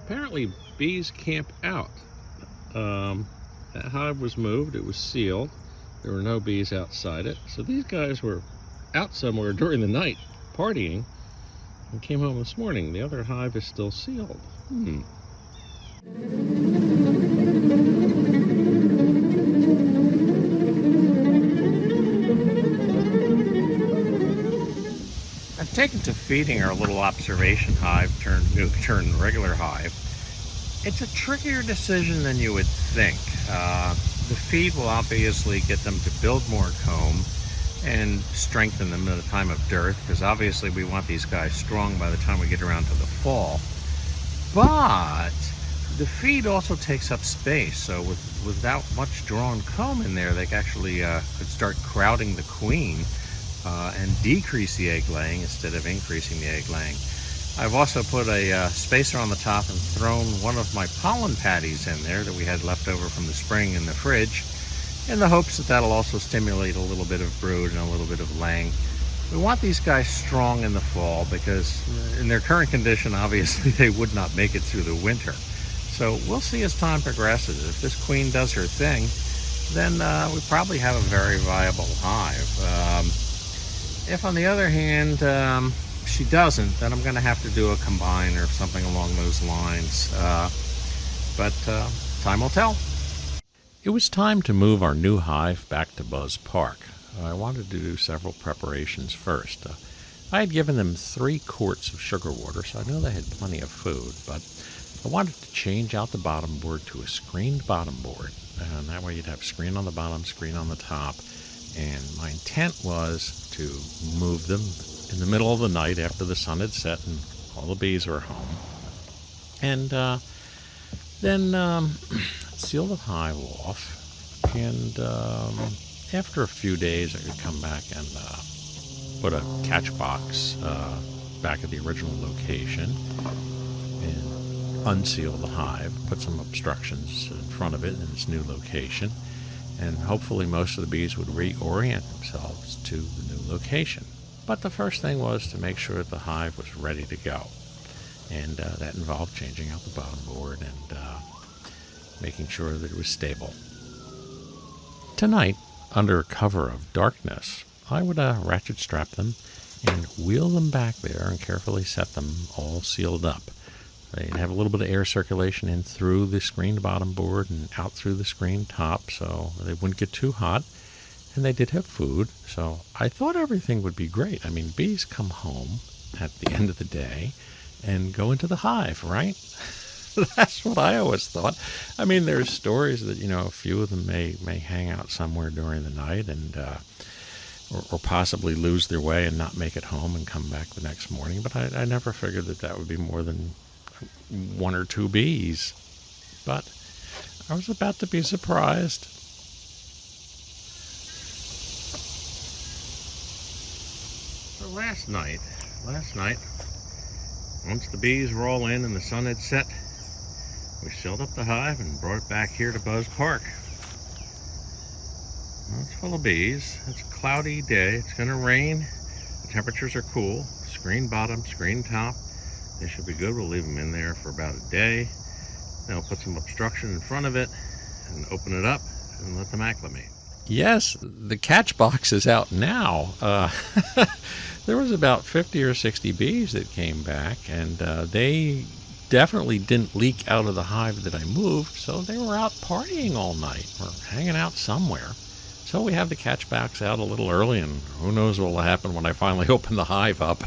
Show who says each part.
Speaker 1: Apparently bees camp out. Um, that hive was moved, it was sealed. There were no bees outside it. So these guys were out somewhere during the night partying and came home this morning. The other hive is still sealed. I've taken to feeding our little observation hive turned regular hive. It's a trickier decision than you would think. The feed will obviously get them to build more comb and strengthen them at a time of dearth, because obviously we want these guys strong by the time we get around to the fall. But the feed also takes up space, so without much drawn comb in there, they actually could start crowding the queen and decrease the egg laying instead of increasing the egg laying. I've also put a spacer on the top and thrown one of my pollen patties in there that we had left over from the spring in the fridge, in the hopes that that'll also stimulate a little bit of brood and a little bit of laying. We want these guys strong in the fall because in their current condition, obviously they would not make it through the winter. So we'll see as time progresses. If this queen does her thing, then we probably have a very viable hive. If on the other hand, she doesn't, then I'm going to have to do a combine or something along those lines. But time will tell. It was time to move our new hive back to Buzz Park. I wanted to do several preparations first. I had given them 3 quarts of sugar water, so I know they had plenty of food, but I wanted to change out the bottom board to a screened bottom board. And that way you'd have screen on the bottom, screen on the top. And my intent was to move them in the middle of the night after the sun had set and all the bees were home. And then seal the hive off. And after a few days, I could come back and put a catch box back at the original location and unseal the hive, put some obstructions in front of it in its new location, and hopefully most of the bees would reorient themselves to the new location. But the first thing was to make sure that the hive was ready to go, and that involved changing out the bottom board and making sure that it was stable. Tonight, under cover of darkness, I would ratchet strap them and wheel them back there and carefully set them all sealed up. They'd have a little bit of air circulation in through the screened bottom board and out through the screened top, so they wouldn't get too hot. And they did have food, so I thought everything would be great. I mean, bees come home at the end of the day and go into the hive, right? That's what I always thought. I mean, there's stories that, a few of them may hang out somewhere during the night and or possibly lose their way and not make it home and come back the next morning. But I never figured that would be more than 1 or 2 bees. But I was about to be surprised. So last night, once the bees were all in and the sun had set, we sealed up the hive and brought it back here to Buzz Park. Well, it's full of bees. It's a cloudy day. It's going to rain. The temperatures are cool. Screen bottom, screen top. They should be good. We'll leave them in there for about a day. Then we'll put some obstruction in front of it and open it up and let them acclimate. Yes, the catch box is out now. There was about 50 or 60 bees that came back, and they definitely didn't leak out of the hive that I moved, so they were out partying all night or hanging out somewhere. So we have the catch box out a little early, and who knows what will happen when I finally open the hive up.